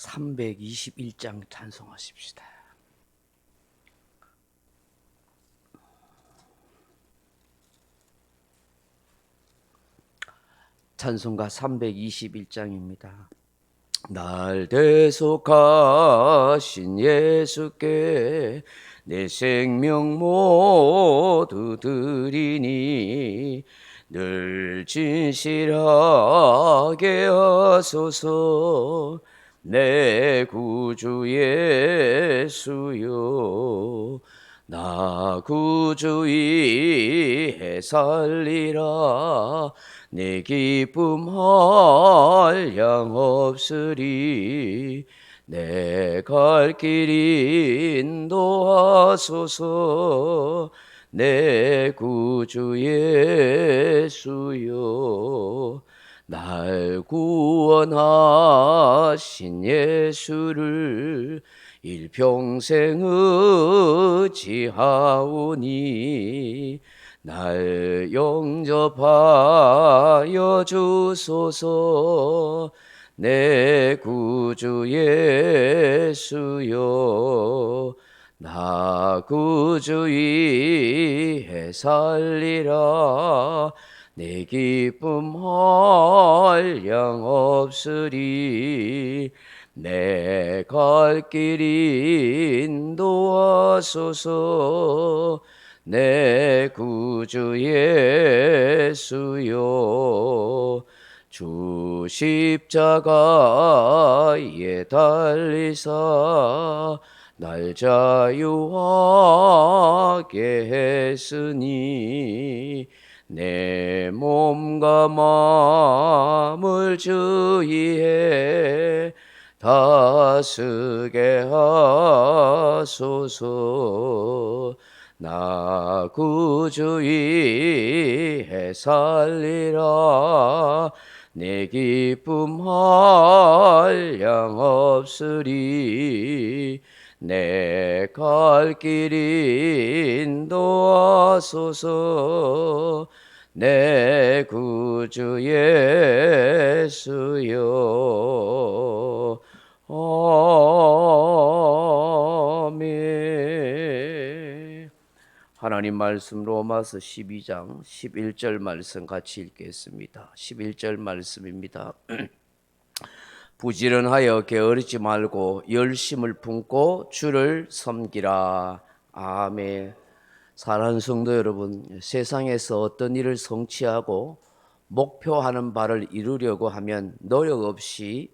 321장 찬송하십시다. 찬송가 321장입니다. 날 대속하신 예수께 내 생명 모두 드리니 늘 진실하게 하소서. 내 구주 예수여, 나 구주 위해 살리라. 내 기쁨 한량 없으리. 내 갈 길 인도하소서. 내 구주 예수여, 날 구원하신 예수를 일평생 의지하오니 날 영접하여 주소서. 내 구주 예수여, 나 구주 위해 살리라. 내 기쁨 한량 없으리. 내 갈 길 인도하소서. 내 구주 예수여, 주 십자가에 달리사 날 자유하게 했으니 내 몸과 마음을 주의해 다스게 하소서. 나 구주 위해 살리라. 내 기쁨 한량 없으리. 내 갈 길 인도하소서. 내 구주 예수여. 아멘. 하나님 말씀 로마서 12장 11절 말씀 같이 읽겠습니다. 11절 말씀입니다. 부지런하여 게으르지 말고 열심을 품고 주를 섬기라. 아멘. 사랑하는 성도 여러분, 세상에서 어떤 일을 성취하고 목표하는 바를 이루려고 하면 노력 없이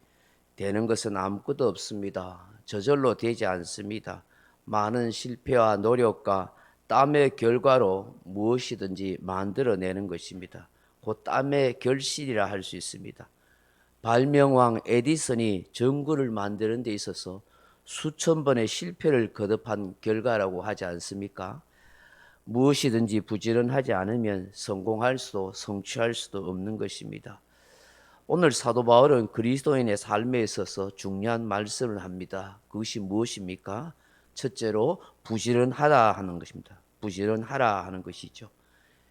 되는 것은 아무것도 없습니다. 저절로 되지 않습니다. 많은 실패와 노력과 땀의 결과로 무엇이든지 만들어내는 것입니다. 그 땀의 결실이라 할 수 있습니다. 발명왕 에디슨이 전구를 만드는 데 있어서 수천 번의 실패를 거듭한 결과라고 하지 않습니까? 무엇이든지 부지런하지 않으면 성공할 수도 성취할 수도 없는 것입니다. 오늘 사도 바울은 그리스도인의 삶에 있어서 중요한 말씀을 합니다. 그것이 무엇입니까? 첫째로 부지런하라 하는 것입니다. 부지런하라 하는 것이죠.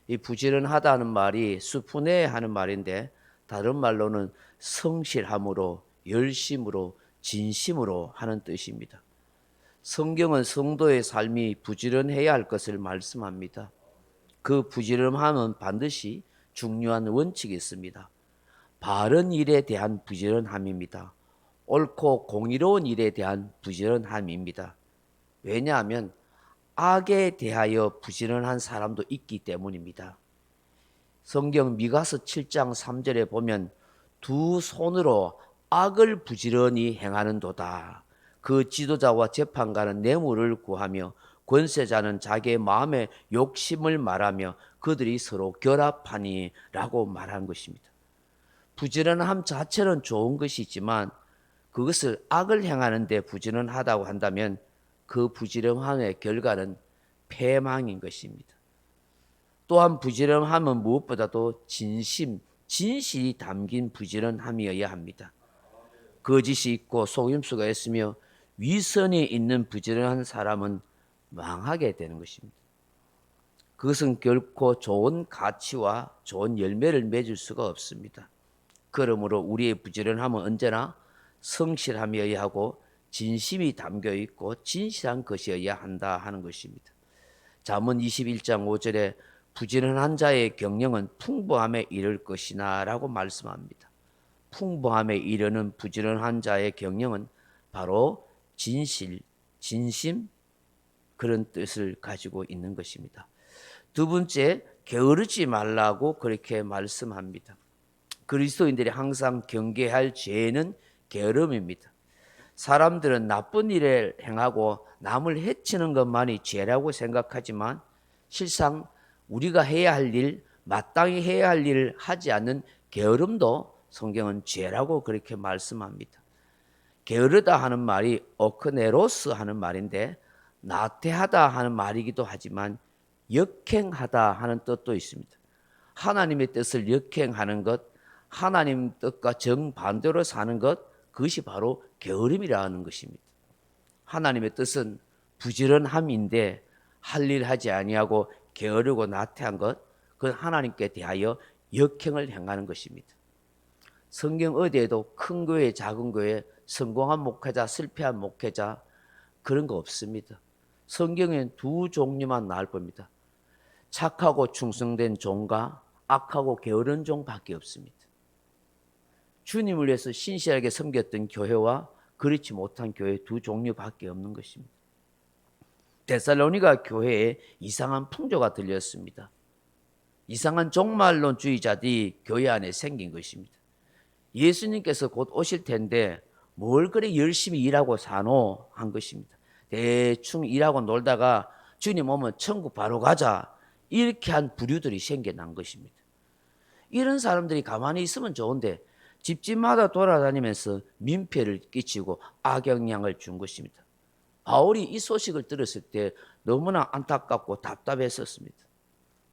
이 부지런하다는 말이 수분해 하는 말인데 다른 말로는 성실함으로, 열심으로, 진심으로 하는 뜻입니다. 성경은 성도의 삶이 부지런해야 할 것을 말씀합니다. 그 부지런함은 반드시 중요한 원칙이 있습니다. 바른 일에 대한 부지런함입니다. 옳고 공의로운 일에 대한 부지런함입니다. 왜냐하면 악에 대하여 부지런한 사람도 있기 때문입니다. 성경 미가서 7장 3절에 보면 두 손으로 악을 부지런히 행하는도다. 그 지도자와 재판관은 뇌물을 구하며 권세자는 자기의 마음의 욕심을 말하며 그들이 서로 결합하니 라고 말한 것입니다. 부지런함 자체는 좋은 것이지만 그것을 악을 행하는 데 부지런하다고 한다면 그 부지런함의 결과는 패망인 것입니다. 또한 부지런함은 무엇보다도 진실이 담긴 부지런함이어야 합니다. 거짓이 있고 속임수가 있으며 위선이 있는 부지런한 사람은 망하게 되는 것입니다. 그것은 결코 좋은 가치와 좋은 열매를 맺을 수가 없습니다. 그러므로 우리의 부지런함은 언제나 성실함이어야 하고 진심이 담겨 있고 진실한 것이어야 한다 하는 것입니다. 잠언 21장 5절에 부지런한 자의 경영은 풍부함에 이를 것이나 라고 말씀합니다. 풍부함에 이르는 부지런한 자의 경영은 바로 진실, 진심 그런 뜻을 가지고 있는 것입니다. 두 번째, 게으르지 말라고 그렇게 말씀합니다. 그리스도인들이 항상 경계할 죄는 게으름입니다. 사람들은 나쁜 일을 행하고 남을 해치는 것만이 죄라고 생각하지만 실상 우리가 해야 할 일, 마땅히 해야 할 일을 하지 않는 게으름도 성경은 죄라고 그렇게 말씀합니다. 게으르다 하는 말이 어크네로스 하는 말인데 나태하다 하는 말이기도 하지만 역행하다 하는 뜻도 있습니다. 하나님의 뜻을 역행하는 것, 하나님 뜻과 정반대로 사는 것, 그것이 바로 게으름이라는 것입니다. 하나님의 뜻은 부지런함인데 할 일 하지 아니하고 게으르고 나태한 것, 그건 하나님께 대하여 역행을 행하는 것입니다. 성경 어디에도 큰 교회, 작은 교회, 성공한 목회자, 실패한 목회자 그런 거 없습니다. 성경엔 두 종류만 나올 겁니다. 착하고 충성된 종과 악하고 게으른 종밖에 없습니다. 주님을 위해서 신실하게 섬겼던 교회와 그렇지 못한 교회 두 종류밖에 없는 것입니다. 데살로니가 교회에 이상한 풍조가 들렸습니다. 이상한 종말론주의자들이 교회 안에 생긴 것입니다. 예수님께서 곧 오실 텐데 뭘 그래 열심히 일하고 사노 한 것입니다. 대충 일하고 놀다가 주님 오면 천국 바로 가자 이렇게 한 부류들이 생겨난 것입니다. 이런 사람들이 가만히 있으면 좋은데 집집마다 돌아다니면서 민폐를 끼치고 악영향을 준 것입니다. 바울이 이 소식을 들었을 때 너무나 안타깝고 답답했었습니다.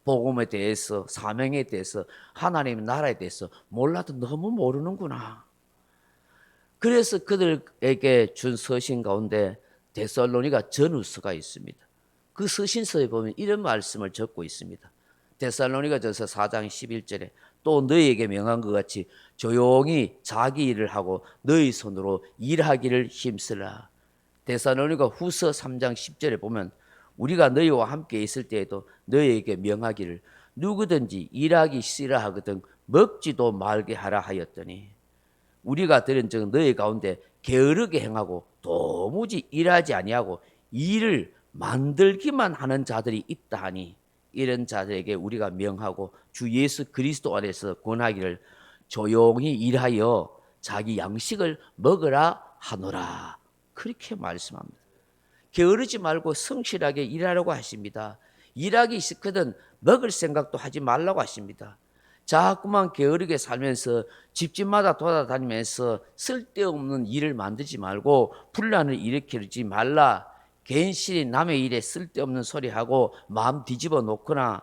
복음에 대해서, 사명에 대해서, 하나님의 나라에 대해서 몰라도 너무 모르는구나. 그래서 그들에게 준 서신 가운데 데살로니가 전후서가 있습니다. 그 서신서에 보면 이런 말씀을 적고 있습니다. 데살로니가전서 4장 11절에 또 너희에게 명한 것 같이 조용히 자기 일을 하고 너희 손으로 일하기를 힘쓰라. 데살로니가 후서 3장 10절에 보면 우리가 너희와 함께 있을 때에도 너희에게 명하기를 누구든지 일하기 싫어하거든 먹지도 말게 하라 하였더니 우리가 들은 즉 너희 가운데 게으르게 행하고 도무지 일하지 아니하고 일을 만들기만 하는 자들이 있다 하니 이런 자들에게 우리가 명하고 주 예수 그리스도 안에서 권하기를 조용히 일하여 자기 양식을 먹으라 하노라. 그렇게 말씀합니다. 게으르지 말고 성실하게 일하라고 하십니다. 일하기 싫거든 먹을 생각도 하지 말라고 하십니다. 자꾸만 게으르게 살면서 집집마다 돌아다니면서 쓸데없는 일을 만들지 말고 분란을 일으키지 말라. 괜시리 남의 일에 쓸데없는 소리하고 마음 뒤집어 놓거나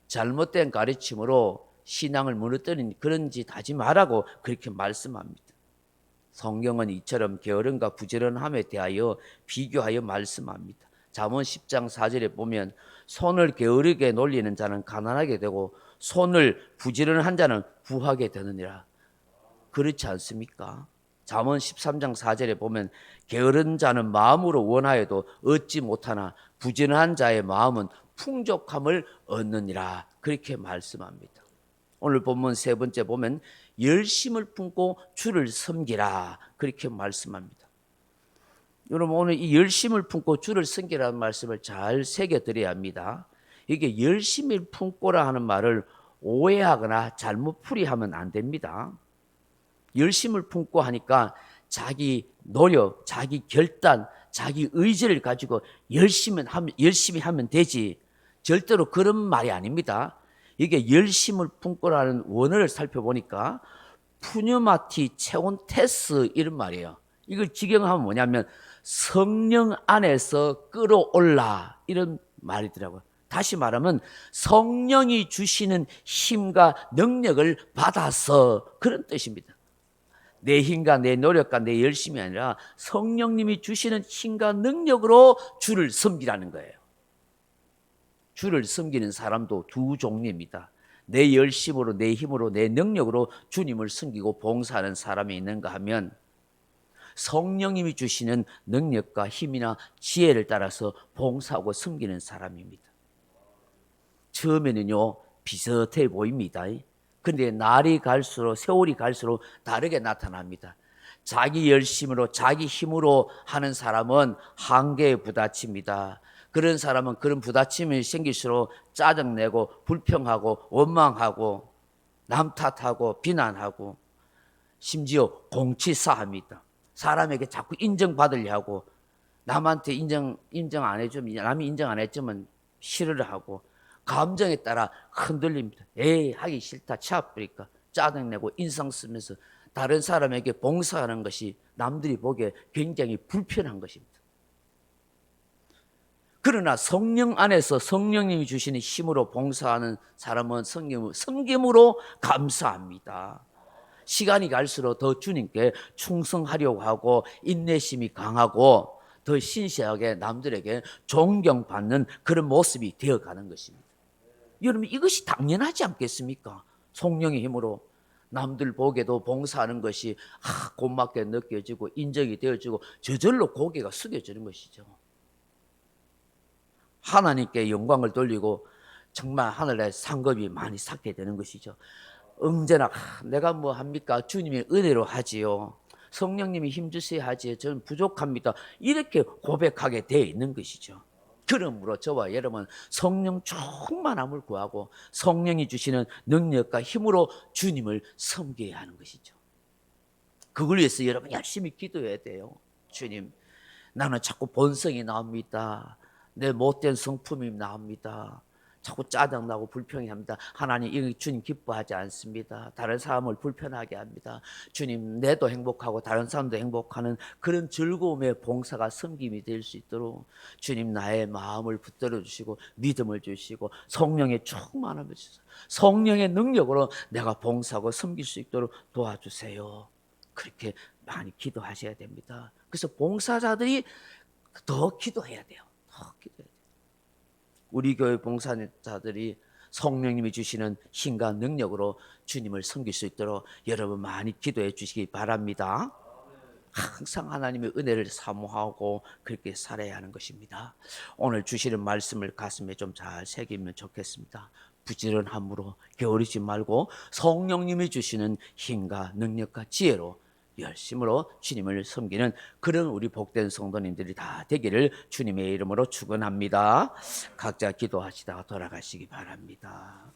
잘못된 가르침으로 신앙을 무너뜨리는 그런 짓 하지 말라고 그렇게 말씀합니다. 성경은 이처럼 게으름과 부지런함에 대하여 비교하여 말씀합니다. 잠언 10장 4절에 보면 손을 게으르게 놀리는 자는 가난하게 되고 손을 부지런한 자는 부하게 되느니라. 그렇지 않습니까? 잠언 13장 4절에 보면 게으른 자는 마음으로 원하여도 얻지 못하나 부지런한 자의 마음은 풍족함을 얻느니라. 그렇게 말씀합니다. 오늘 본문 세 번째 보면 열심을 품고 주를 섬기라. 그렇게 말씀합니다. 여러분 오늘 이 열심을 품고 주를 섬기라는 말씀을 잘 새겨드려야 합니다. 이게 열심을 품고라 하는 말을 오해하거나 잘못 풀이하면 안 됩니다. 열심을 품고 하니까 자기 노력, 자기 결단, 자기 의지를 가지고 열심히 하면 되지. 절대로 그런 말이 아닙니다. 이게 열심을 품고라는 원어를 살펴보니까 푸뉴마티 체온테스 이런 말이에요. 이걸 직역하면 뭐냐면 성령 안에서 끌어올라 이런 말이더라고요. 다시 말하면 성령이 주시는 힘과 능력을 받아서 그런 뜻입니다. 내 힘과 내 노력과 내 열심이 아니라 성령님이 주시는 힘과 능력으로 주를 섬기라는 거예요. 주를 섬기는 사람도 두 종류입니다. 내 열심으로 내 힘으로 내 능력으로 주님을 섬기고 봉사하는 사람이 있는가 하면 성령님이 주시는 능력과 힘이나 지혜를 따라서 봉사하고 섬기는 사람입니다. 처음에는요, 비슷해 보입니다. 근데 날이 갈수록, 세월이 갈수록 다르게 나타납니다. 자기 열심으로, 자기 힘으로 하는 사람은 한계에 부딪힙니다. 그런 사람은 그런 부딪힘이 생길수록 짜증내고 불평하고 원망하고 남 탓하고 비난하고 심지어 공치사합니다. 사람에게 자꾸 인정받으려 하고 남한테 인정 안 해주면, 남이 인정 안 해주면 싫어를 하고 감정에 따라 흔들립니다. 에이, 하기 싫다, 치아뿌리까 짜증내고 인상 쓰면서 다른 사람에게 봉사하는 것이 남들이 보기에 굉장히 불편한 것입니다. 그러나 성령 안에서 성령님이 주시는 힘으로 봉사하는 사람은 섬김으로 감사합니다. 시간이 갈수록 더 주님께 충성하려고 하고 인내심이 강하고 더 신실하게 남들에게 존경받는 그런 모습이 되어가는 것입니다. 여러분, 이것이 당연하지 않겠습니까? 성령의 힘으로 남들 보게도 봉사하는 것이 고맙게 느껴지고 인정이 되어지고 저절로 고개가 숙여지는 것이죠. 하나님께 영광을 돌리고 정말 하늘에 상급이 많이 쌓게 되는 것이죠. 언제나 내가 뭐 합니까? 주님의 은혜로 하지요. 성령님이 힘주셔야 하지요. 저는 부족합니다. 이렇게 고백하게 되어 있는 것이죠. 그러므로 저와 여러분 성령 충만함을 구하고 성령이 주시는 능력과 힘으로 주님을 섬겨야 하는 것이죠. 그걸 위해서 여러분 열심히 기도해야 돼요. 주님, 나는 자꾸 본성이 나옵니다. 내 못된 성품이 나옵니다. 자꾸 짜증나고 불평합니다. 하나님, 이 주님 기뻐하지 않습니다. 다른 사람을 불편하게 합니다. 주님, 내도 행복하고 다른 사람도 행복하는 그런 즐거움의 봉사가 섬김이 될 수 있도록 주님, 나의 마음을 붙들어 주시고 믿음을 주시고 성령의 충만함을 주셔서 성령의 능력으로 내가 봉사하고 섬길 수 있도록 도와주세요. 그렇게 많이 기도하셔야 됩니다. 그래서 봉사자들이 더 기도해야 돼요. 더 기도해야 돼요. 우리 교회 봉사자들이 성령님이 주시는 힘과 능력으로 주님을 섬길 수 있도록 여러분 많이 기도해 주시기 바랍니다. 항상 하나님의 은혜를 사모하고 그렇게 살아야 하는 것입니다. 오늘 주시는 말씀을 가슴에 좀 잘 새기면 좋겠습니다. 부지런함으로 게으르지 말고 성령님이 주시는 힘과 능력과 지혜로 열심으로 주님을 섬기는 그런 우리 복된 성도님들이 다 되기를 주님의 이름으로 축원합니다. 각자 기도하시다가 돌아가시기 바랍니다.